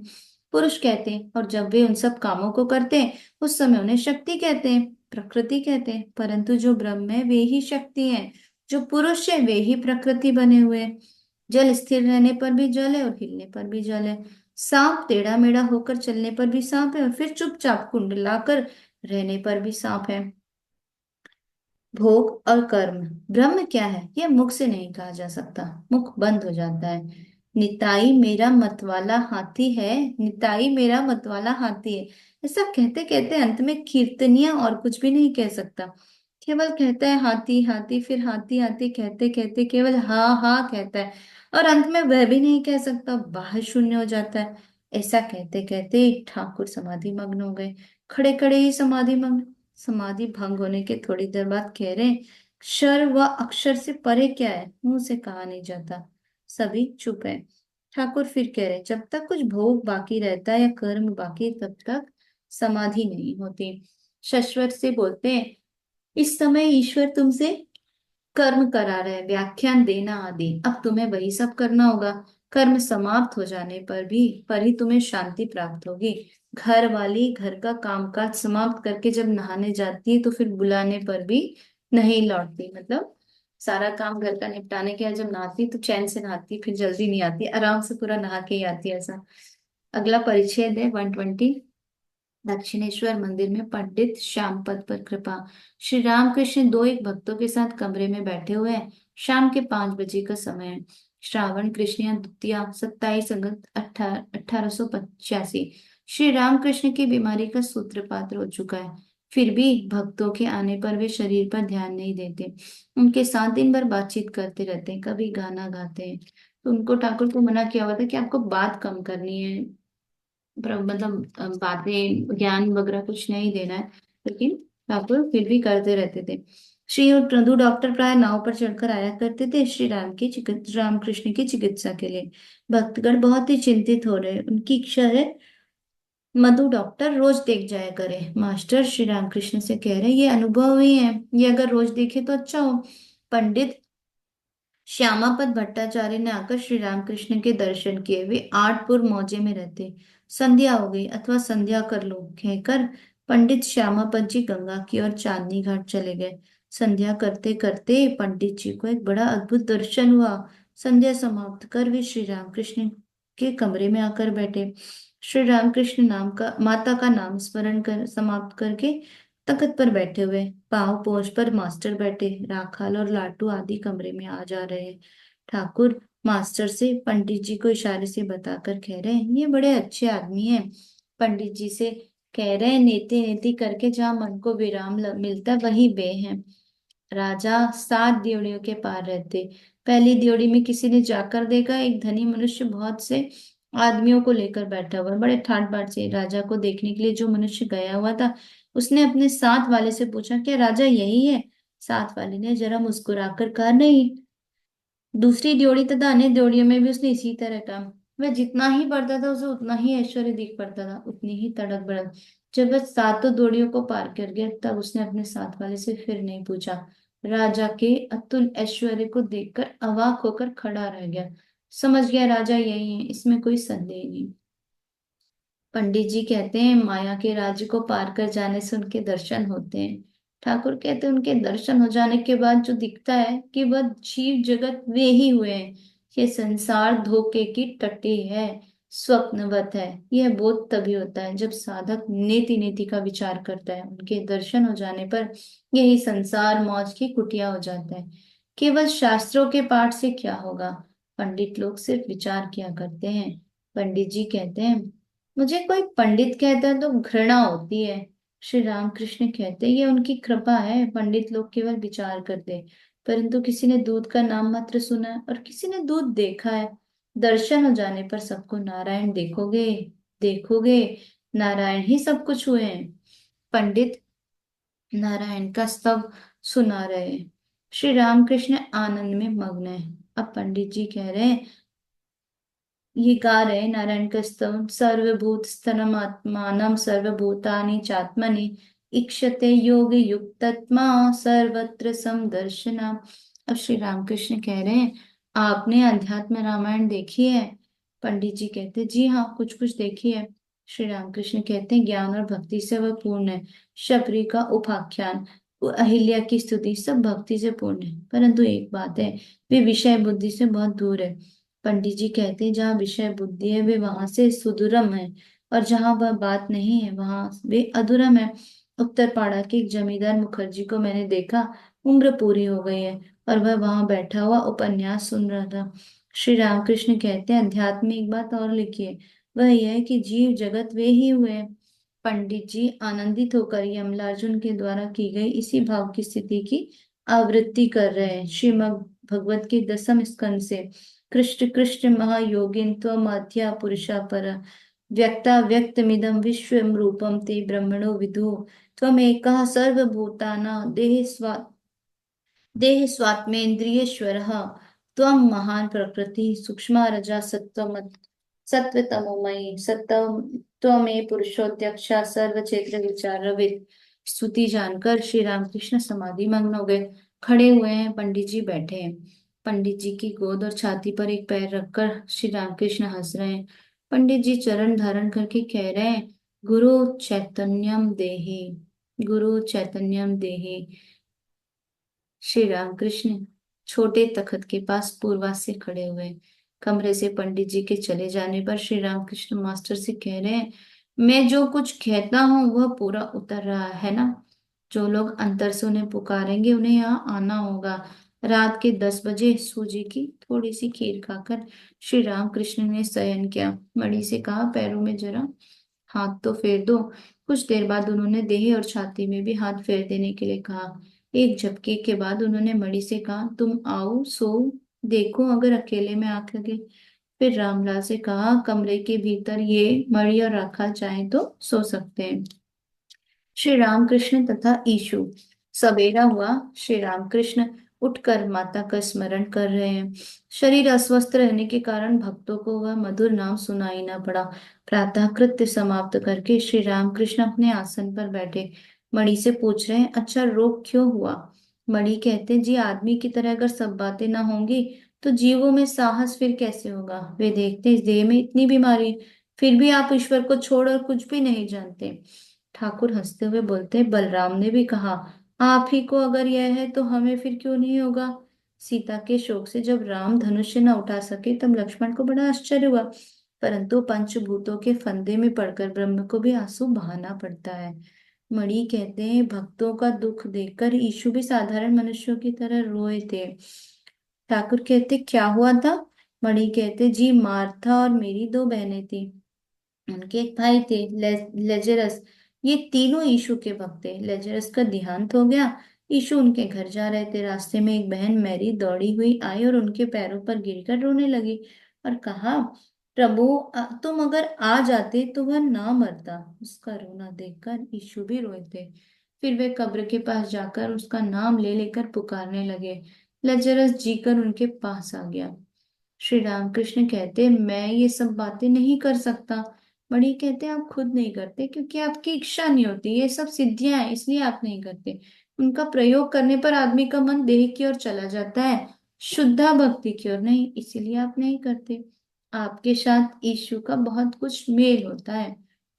पुरुष कहते हैं। और जब वे उन सब कामों को करते हैं, उस समय उन्हें शक्ति कहते हैं, प्रकृति कहते हैं। परंतु जो ब्रह्म है वे ही शक्ति है, जो पुरुष है वे ही प्रकृति बने हुए हैं। जल स्थिर रहने पर भी जल है और हिलने पर भी जल है। सांप टेढ़ा मेढ़ा होकर चलने पर भी सांप है और फिर चुपचाप कुंडलाकर रहने पर भी सांप है। भोग और कर्म, ब्रह्म क्या है यह मुख से नहीं कहा जा सकता, मुख बंद हो जाता है। निताई मेरा मतवाला हाथी है, निताई मेरा मतवाला हाथी है, ऐसा कहते कहते अंत में कीर्तनिया और कुछ भी नहीं कह सकता। केवल कहता है हाथी हाथी, फिर हाथी हाथी कहते कहते केवल हा हा कहता है, और अंत में वह भी नहीं कह सकता, बाहर शून्य हो जाता है। ऐसा कहते कहते ठाकुर समाधि मग्न हो गए। खड़े खड़े ही समाधि मग्न। समाधि भंग होने के थोड़ी देर बाद कह रहे हैं, क्षर व अक्षर से परे क्या है, मुंह से कहा नहीं जाता। सभी चुप है। ठाकुर फिर कह रहे, जब तक कुछ भोग बाकी रहता है या कर्म बाकी, तब तक समाधि नहीं होती। शश्वत से बोलते हैं, इस समय ईश्वर तुमसे कर्म करा रहे, व्याख्यान देना आदि, अब तुम्हें वही सब करना होगा। कर्म समाप्त हो जाने पर ही तुम्हें शांति प्राप्त होगी। घर वाली घर का कामकाज समाप्त करके जब नहाने जाती है तो फिर बुलाने पर भी नहीं लौटती। मतलब सारा काम घर का निपटाने के बाद जब नहाती है तो चैन से नहाती है, फिर जल्दी नहीं आती, आराम से पूरा नहा के ही आती है। ऐसा अगला परिच्छेद है 120। दक्षिणेश्वर मंदिर में पंडित श्यामपद पर कृपा। श्री रामकृष्ण दो एक भक्तों के साथ कमरे में बैठे हुए हैं। शाम के 5 बजे का समय है। श्रावण कृष्ण द्वितीया 27 अगस्त 1885। श्री रामकृष्ण की बीमारी का सूत्रपात हो चुका है। फिर भी भक्तों के आने पर वे शरीर पर ध्यान नहीं देते, उनके साथ दिन भर बातचीत करते रहते हैं, कभी गाना गाते हैं। तो उनको ठाकुर को मना किया हुआ था कि आपको बात कम करनी है, मतलब बातें ज्ञान वगैरह कुछ नहीं देना है, लेकिन ठाकुर फिर भी करते रहते थे। श्री और प्रदु डॉक्टर प्राय नाव पर चढ़कर आया करते थे श्री राम की चिकित्सा, रामकृष्ण की चिकित्सा के लिए। भक्तगण बहुत ही चिंतित हो रहे, उनकी इच्छा है मधु डॉक्टर रोज देख जाया करे। मास्टर श्री रामकृष्ण से कह रहे, ये अनुभव ही है, ये अगर रोज देखे तो अच्छा हो। पंडित श्यामापद भट्टाचार्य ने आकर श्री रामकृष्ण के दर्शन किए। वे आठपुर मौजे में रहते। संध्या हो गई, अथवा संध्या कर लो कहकर पंडित श्यामापद जी गंगा की ओर चांदनी घाट चले गए। संध्या करते करते पंडित जी को एक बड़ा अद्भुत दर्शन हुआ। संध्या समाप्त कर वे श्री रामकृष्ण के कमरे में आकर बैठे। श्री रामकृष्ण नाम का माता का नाम स्मरण कर समाप्त करके तख्त पर बैठे हुए, पांव पोंछ पर मास्टर बैठे, राखाल और लाटू आदि कमरे में आ जा रहे हैं। ठाकुर मास्टर से पंडित जी को इशारे से बताकर कह रहे हैं, ये बड़े अच्छे आदमी हैं। पंडित जी से कह रहे हैं, नेति नेति करके जहाँ मन को विराम मिलता है वही वे हैं। राजा 7 ड्योढ़ियों के पार रहते। पहली ड्योढ़ी में किसी ने जाकर देखा, एक धनी मनुष्य बहुत से आदमियों को लेकर बैठा हुआ है। बड़े ठाट बाट से राजा को देखने के लिए जो मनुष्य गया हुआ था, उसने अपने साथ वाले से पूछा, क्या राजा यही है? साथ वाले ने जरा मुस्कुराकर कहा, नहीं। दूसरी ड्योढ़ी तथा अन्य ड्योढ़ियों में भी उसने इसी तरह कहा। वह जितना ही बढ़ता था उसे उतना ही ऐश्वर्य दिख पड़ता था, उतनी ही तड़क भड़क। जब वह सातों ड्योढ़ियों को पार कर गया, तब उसने अपने साथ वाले से फिर नहीं पूछा। राजा के अतुल ऐश्वर्य को देखकर अवाक होकर खड़ा रह गया। समझ गया राजा यही है, इसमें कोई संदेह नहीं। पंडित जी कहते हैं, माया के राज्य को पार कर जाने से उनके दर्शन होते हैं। ठाकुर कहते हैं, उनके दर्शन हो जाने के बाद जो दिखता है कि वह जीव जगत वे ही हुए हैं। ये संसार धोखे की टट्टी है, स्वप्नवत है। यह बोध तभी होता है जब साधक नेति नेति का विचार करता है। उनके दर्शन हो जाने पर यही संसार मौज की कुटिया हो जाता है। केवल शास्त्रों के पाठ से क्या होगा? पंडित लोग सिर्फ विचार किया करते हैं। पंडित जी कहते हैं, मुझे कोई पंडित कहता है तो घृणा होती है। श्री रामकृष्ण कहते ये उनकी कृपा है, पंडित लोग केवल विचार करते, परंतु किसी ने दूध का नाम मात्र सुना है और किसी ने दूध देखा है। दर्शन हो जाने पर सबको नारायण देखोगे, देखोगे, नारायण ही सब कुछ हुए हैं। पंडित नारायण का स्तव सुना रहे हैं। श्री रामकृष्ण आनंद में मग्न है। अब पंडित जी कह रहे हैं, ये गा रहे हैं नारायण का स्तव, सर्वभूत स्तनमात्मानं सर्वभूतानि चात्मनि इक्षते योग युक्तत्मा सर्वत्र समदर्शना। अब श्री रामकृष्ण कह रहे हैं, आपने अध्यात्म रामायण देखी है? पंडित जी कहते जी हाँ, कुछ कुछ देखी है। श्री रामकृष्ण कहते हैं ज्ञान और भक्ति से वह पूर्ण है। शबरी का उपाख्यान, अहिल्या की स्तुति सब भक्ति से पूर्ण है, परंतु एक बात है, वे विषय बुद्धि से बहुत दूर है। पंडित जी कहते हैं जहाँ विषय बुद्धि है वे वहां से सुदूरम है, और जहाँ वह बात नहीं है वहां वे अधूरम है। उत्तर पाड़ा के एक जमींदार मुखर्जी को मैंने देखा, उम्र पूरी हो गई है और वह वहां बैठा हुआ उपन्यास सुन रहा था। श्री रामकृष्ण कहते हैं अध्यात्म में एक बात और लिखी है, वह यह है कि जीव जगत वे ही हुए हैं। पंडित जी आनंदित होकर यमलार्जुन के द्वारा की गई इसी भाव की स्थिति की आवृत्ति कर रहे हैं। श्रीमद् भगवत के 10वें स्कंद से, कृष्ण कृष्ण महायोगिन त्वमाद्या पुरुषा पर, व्यक्ता व्यक्तमिदं विश्वं रूपं ते ब्रह्मणो विदु, त्वमेकः सर्वभूतानां देह स्वात्मेन्द्रियेश्वरः, त्वं महान् प्रकृति सूक्ष्म रजा सत्वतमोमयि सत्तम, त्वमे पुरुषोत्यक्षा सर्व क्षेत्र विचारविद। स्तुति जानकर श्री रामकृष्ण समाधि मग्न हो गए। खड़े हुए हैं, पंडित जी बैठे हैं। पंडित जी की गोद और छाती पर एक पैर रखकर श्री रामकृष्ण हंस रहे हैं। पंडित जी चरण धारण करके कह रहे हैं, गुरु चैतन्यम देहि, गुरु चैतन्यम देहि। श्री रामकृष्ण छोटे तखत के पास पूर्वास से खड़े हुए। कमरे से पंडित जी के चले जाने पर श्री रामकृष्ण मास्टर से कह रहे हैं, मैं जो कुछ कहता हूँ वह पूरा उतर रहा है ना? जो लोग अंतर से उन्हें पुकारेंगे उन्हें यहाँ आना होगा। रात के 10 बजे सूजी की थोड़ी सी खीर खाकर श्री रामकृष्ण ने शयन किया। मणि से कहा, पैरों में जरा हाथ तो फेर दो। कुछ देर बाद उन्होंने देह और छाती में भी हाथ फेर देने के लिए कहा। एक झपके के बाद उन्होंने मणि से कहा, तुम आओ सो देखो अगर अकेले में आंख लगे। फिर रामलाल से कहा, कमरे के भीतर ये मणि और रखा चाहे तो सो सकते हैं। श्री रामकृष्ण तथा ईशु। सवेरा हुआ। श्री रामकृष्ण उठकर माता का स्मरण कर रहे हैं। शरीर अस्वस्थ रहने के कारण भक्तों को वह मधुर नाम सुनाई न पड़ा। प्रातः कृत्य समाप्त करके श्री रामकृष्ण अपने आसन पर बैठे। मणि से पूछ रहे हैं, अच्छा रोग क्यों हुआ? मणि कहते हैं, जी आदमी की तरह अगर सब बातें ना होंगी तो जीवों में साहस फिर कैसे होगा? वे देखते इस देह में इतनी बीमारी, फिर भी आप ईश्वर को छोड़ और कुछ भी नहीं जानते। ठाकुर हंसते हुए बोलते, बलराम ने भी कहा, आप ही को अगर यह है तो हमें फिर क्यों नहीं होगा? सीता के शोक से जब राम धनुष्य न उठा सके तब लक्ष्मण को बड़ा आश्चर्य हुआ, परंतु पंचभूतों के फंदे में पड़कर ब्रह्म को भी आंसू बहाना पड़ता है। मणि कहते हैं, भक्तों का दुख देखकर यीशु भी साधारण मनुष्यों की तरह रोए थे। ठाकुर कहते, क्या हुआ था? मणि कहते, जी मार्था और मेरी दो बहनें थी, उनके एक भाई थे लेजरस। ये तीनों यीशु के भक्त थे। लेजरस का देहांत हो गया। यीशु उनके घर जा रहे थे, रास्ते में एक बहन मैरी दौड़ी हुई आई और उनके पैरों पर गिरकर रोने लगी और कहा, प्रभु तुम अगर आ जाते तो वह ना मरता। उसका रोना देखकर यीशु भी रोए थे। फिर वे कब्र के पास जाकर उसका नाम ले लेकर पुकारने लगे। लजरस जीकर उनके पास आ गया। श्री रामकृष्ण कहते, मैं ये सब बातें नहीं कर सकता। बड़ी कहते, आप खुद नहीं करते क्योंकि आपकी इच्छा नहीं होती, ये सब सिद्धियां हैं इसलिए आप नहीं करते। उनका प्रयोग करने पर आदमी का मन देह की ओर चला जाता है, शुद्धा भक्ति की ओर नहीं, इसीलिए आप नहीं करते। आपके साथ ईशु का बहुत कुछ मेल होता है।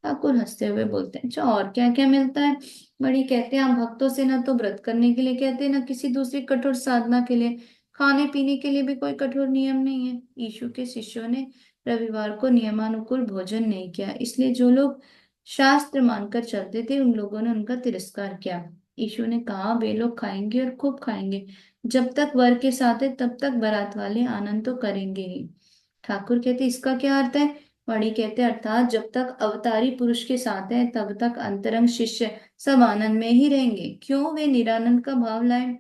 ठाकुर हंसते हुए बोलते हैं, अच्छा और क्या क्या मिलता है? बड़ी कहते हैं, आप भक्तों से ना तो व्रत करने के लिए कहते हैं ना किसी दूसरी कठोर साधना के लिए। खाने पीने के लिए भी कोई कठोर नियम नहीं है। यीशु के शिष्यों ने रविवार को नियमानुकूल भोजन नहीं किया, इसलिए जो लोग शास्त्र मानकर चलते थे उन लोगों ने उनका तिरस्कार किया। यीशु ने कहा, वे लोग खाएंगे और खूब खाएंगे, जब तक वर के साथ है तब तक बारात वाले आनंद तो करेंगे ही। ठाकुर कहते, इसका क्या अर्थ है? मणि कहते अर्थात जब तक अवतारी पुरुष के साथ है तब तक अंतरंग शिष्य सब आनंद में ही रहेंगे। क्यों वे निरानंद का भाव लाए?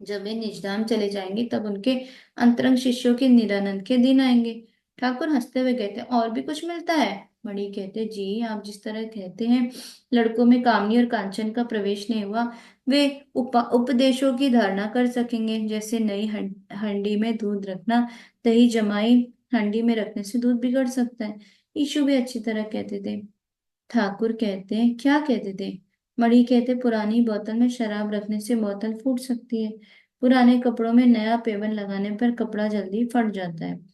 जब वे निजधाम चले जाएंगे तब उनके अंतरंग शिष्यों के निरानंद के दिन आएंगे। ठाकुर हंसते हुए कहते और भी कुछ मिलता है? मणि कहते जी, आप जिस तरह कहते हैं लड़कों में कामनी और कांचन का प्रवेश नहीं हुआ, वे उपदेशों की धारणा कर सकेंगे। जैसे नई हंडी में दूध रखना, दही जमाई हंडी में रखने से दूध बिगड़ सकता है। यीशु भी अच्छी तरह कहते थे। ठाकुर कहते हैं क्या कहते थे? मणि कहते पुरानी बोतल में शराब रखने से बोतल फूट सकती है। पुराने कपड़ों में नया पेवन लगाने पर कपड़ा जल्दी फट जाता है।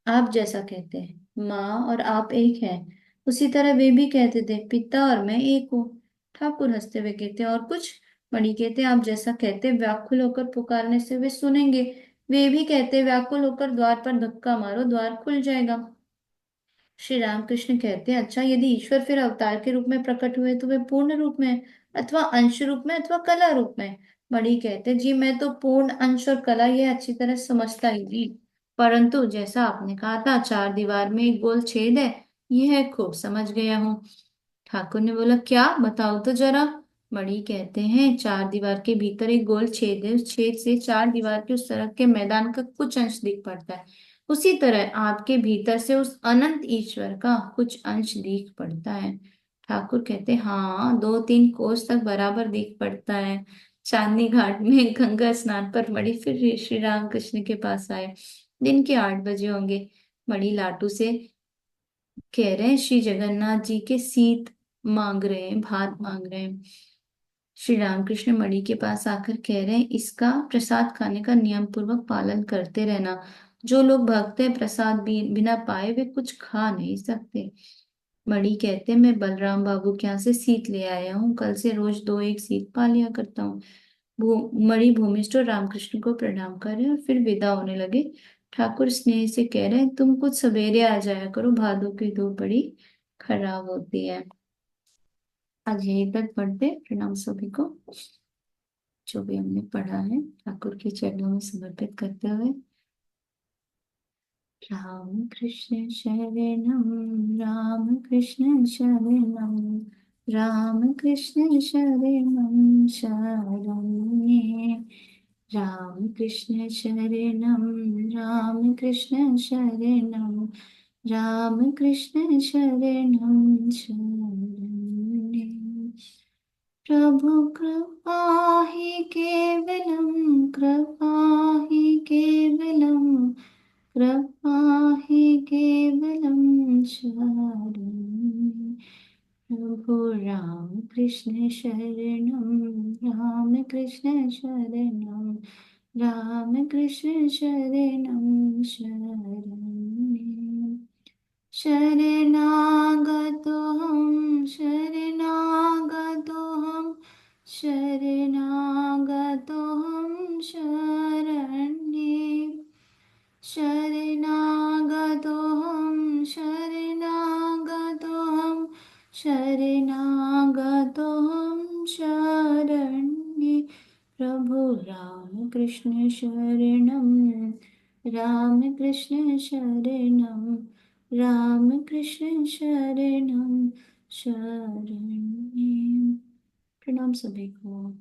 आप जैसा कहते हैं माँ और आप एक हैं, उसी तरह वे भी कहते थे पिता और मैं एक हूँ। ठाकुर हंसते हुए कहते और कुछ? मणि कहते आप जैसा कहते व्याकुल होकर पुकारने से वे सुनेंगे। वे भी कहते व्याकुल होकर द्वार पर धक्का मारो, द्वार खुल जाएगा। श्री रामकृष्ण कहते हैं अच्छा, यदि ईश्वर फिर अवतार के रूप में प्रकट हुए तो वे पूर्ण रूप में अथवा अंश रूप में अथवा कला रूप में? मणि कहते जी, मैं तो पूर्ण अंश और कला ये अच्छी तरह समझता ही नहीं, परंतु जैसा आपने कहा था चार दीवार में एक गोल छेद है, यह खूब समझ गया हूँ। ठाकुर ने बोला क्या, बताओ तो जरा। मणि कहते हैं चार दीवार के भीतर एक गोल छेद है, उस छेद से चार दीवार के उस तरफ के मैदान का कुछ अंश दिख पड़ता है। उसी तरह आपके भीतर से उस अनंत ईश्वर का कुछ अंश दिख पड़ता है। ठाकुर कहते हाँ, 2-3 कोस तक बराबर दिख पड़ता है। चांदनी घाट में गंगा स्नान पर मणि फिर श्री रामकृष्ण के पास आए। दिन के 8 बजे होंगे। मणि लाटू से कह रहे हैं श्री जगन्नाथ जी के सीत मांग रहे हैं, भात मांग रहे हैं। श्री रामकृष्ण मणि के पास आकर कह रहे हैं इसका प्रसाद खाने का नियम पूर्वक पालन करते रहना। जो लोग भक्त है प्रसाद बिना पाए वे कुछ खा नहीं सकते। मणि कहते हैं मैं बलराम बाबू के यहाँ से सीत ले आया हूँ, कल से रोज 2-1 सीत पा लिया करता हूँ। मणि भूमिष्ठ और रामकृष्ण को प्रणाम कर रहे और फिर विदा होने लगे। ठाकुर स्नेह से कह रहे हैं तुम कुछ सवेरे आ जाया करो, भादों की धूप बड़ी खराब होती है। आज यहीं तक पढ़ते, प्रणाम सभी को। जो भी हमने पढ़ा है ठाकुर के चरणों में समर्पित करते हुए। राम कृष्ण शरणम, राम कृष्ण शरणम, राम कृष्ण शरणम शरण्ये, राम कृष्ण शरणम, राम कृष्ण शरणम, राम कृष्ण शरणम शरण्ये। प्रभु कृपा ही केवलम, कृपा ही केवलम, कृपा ही केवलम शरणं। प्रभु राम कृष्ण शरणं, राम कृष्ण शरणं, राम कृष्ण शरणं शरण्ये। शरणागतो हम, शरणागतो हम, शरणागतो हम शरण्ये। शरणागतोऽहं, शरणागतोऽहं, शरणागतोऽहं शरण्ये। प्रभु राम कृष्ण शरणं, राम कृष्ण शरणं, राम कृष्ण शरणं शरण्ये। प्रणाम सभी को।